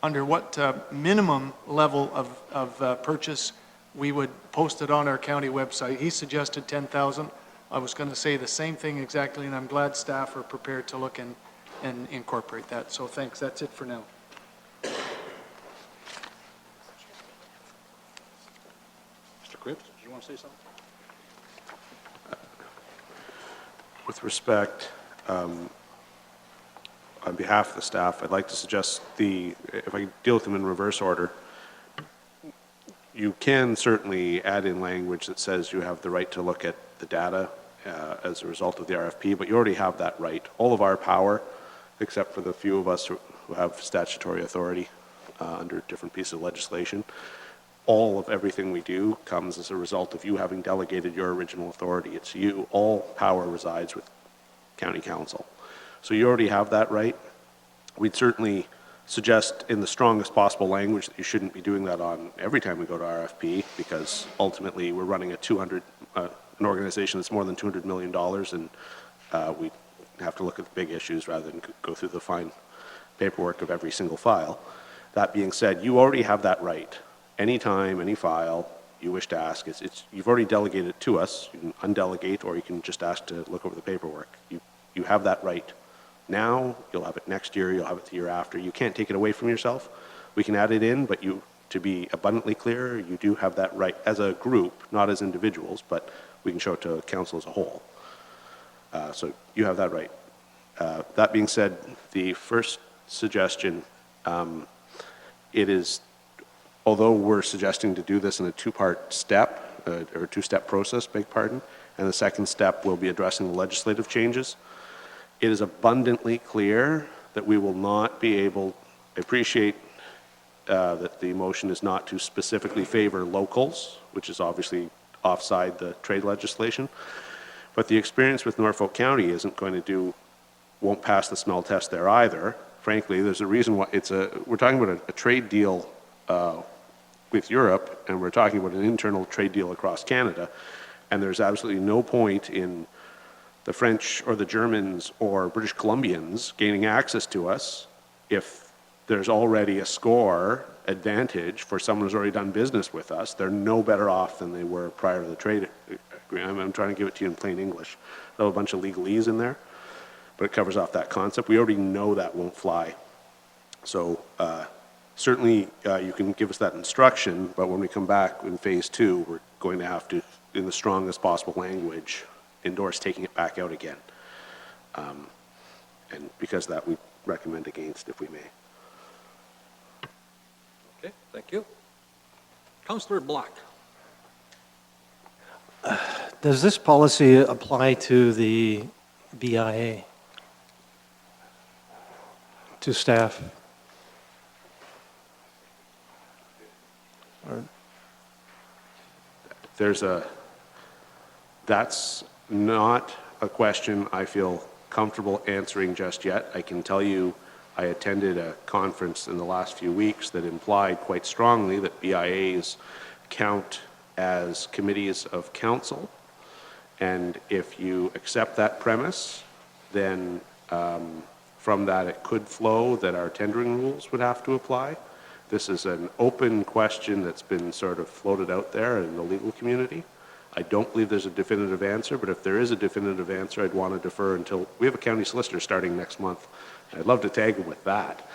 under what minimum level of purchase we would post it on our county website. He suggested 10,000. I was going to say the same thing exactly, and I'm glad staff are prepared to look and incorporate that. So thanks. That's it for now. Mr. Cripps, did you want to say something? With respect, on behalf of the staff, I'd like to suggest if I deal with them in reverse order, you can certainly add in language that says you have the right to look at the data as a result of the RFP, but you already have that right. All of our power, except for the few of us who have statutory authority under different pieces of legislation, all of everything we do comes as a result of you having delegated your original authority. It's you. All power resides with County Council. So you already have that right. We'd certainly suggest in the strongest possible language that you shouldn't be doing that on every time we go to RFP, because ultimately we're running an organization that's more than $200 million, and we have to look at the big issues rather than go through the fine paperwork of every single file. That being said, you already have that right. Anytime, any file you wish to ask, you've already delegated it to us. You can undelegate, or you can just ask to look over the paperwork. You You have that right now, you'll have it next year, you'll have it the year after. You can't take it away from yourself. We can add it in, but to be abundantly clear, you do have that right as a group, not as individuals, but we can show it to council as a whole. So you have that right. That being said, the first suggestion, it is, although we're suggesting to do this in a two-part step, or a two-step process, beg pardon, and the second step will be addressing the legislative changes, it is abundantly clear that we will not be able, I appreciate that the motion is not to specifically favor locals, which is obviously offside the trade legislation, but the experience with Norfolk County won't pass the smell test there either. Frankly, there's a reason why we're talking about a trade deal with Europe, and we're talking about an internal trade deal across Canada, and there's absolutely no point in the French or the Germans or British Columbians gaining access to us if there's already a score advantage for someone who's already done business with us. They're no better off than they were prior to the trade agreement. I'm trying to give it to you in plain English. There's a bunch of legalese in there, but it covers off that concept. We already know that won't fly. So certainly you can give us that instruction, but when we come back in phase 2, we're going to have to, in the strongest possible language, endorse taking it back out again. And because of that, we recommend against, if we may. Okay, thank you. Councillor Black. Does this policy apply to the BIA? To staff? Or That's not a question I feel comfortable answering just yet. I can tell you I attended a conference in the last few weeks that implied quite strongly that BIAs count as committees of council. And if you accept that premise, then from that it could flow that our tendering rules would have to apply. This is an open question that's been sort of floated out there in the legal community. I don't believe there's a definitive answer, but if there is a definitive answer, I'd want to defer until, we have a county solicitor starting next month. I'd love to tag him with that.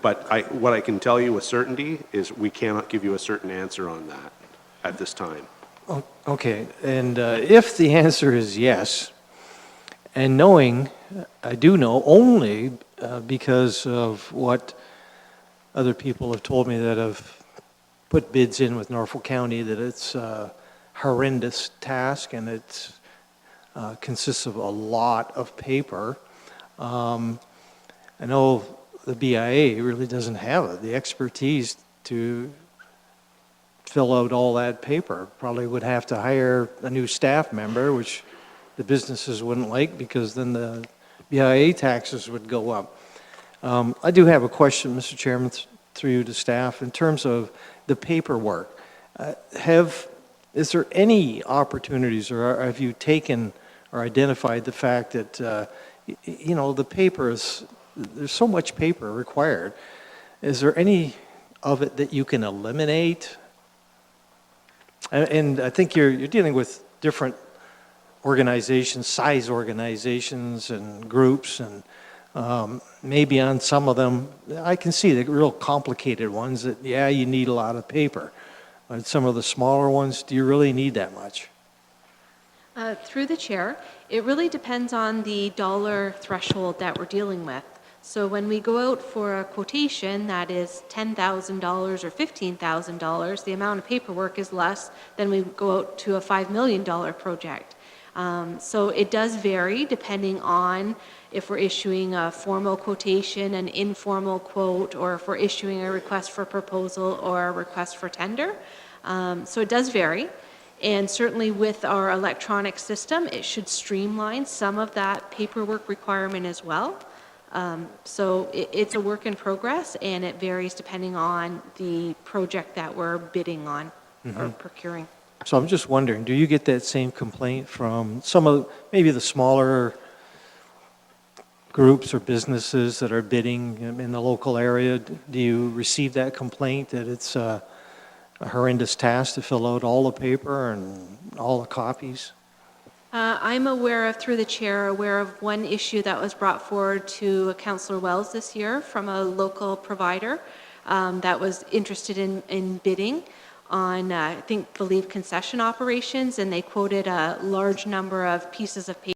But what I can tell you with certainty is we cannot give you a certain answer on that at this time. Okay, and if the answer is yes, and knowing, I do know only because of what other people have told me that have put bids in with Norfolk County, that it's a horrendous task and it consists of a lot of paper. I know the BIA really doesn't have the expertise to fill out all that paper. Probably would have to hire a new staff member, which the businesses wouldn't like because then the BIA taxes would go up. I do have a question, Mr. Chairman, through you to staff, in terms of the paperwork. Is there any opportunities, or have you taken or identified the fact that, the paper is, there's so much paper required. Is there any of it that you can eliminate? And I think you're dealing with different organizations, size organizations and groups, and maybe on some of them, I can see the real complicated ones that, yeah, you need a lot of paper. But some of the smaller ones, do you really need that much? Through the chair, it really depends on the dollar threshold that we're dealing with. So when we go out for a quotation that is $10,000 or $15,000, the amount of paperwork is less than we go out to a $5 million project. So it does vary depending on if we're issuing a formal quotation, an informal quote, or if we're issuing a request for proposal or a request for tender. So it does vary. And certainly with our electronic system, it should streamline some of that paperwork requirement as well. So it's a work in progress, and it varies depending on the project that we're bidding on or procuring. So I'm just wondering, do you get that same complaint from some of maybe the smaller groups or businesses that are bidding in the local area? Do you receive that complaint that it's a horrendous task to fill out all the paper and all the copies? I'm aware of, through the chair, aware of one issue that was brought forward to Councillor Wells this year from a local provider that was interested in bidding on, believe concession operations, and they quoted a large number of pieces of paper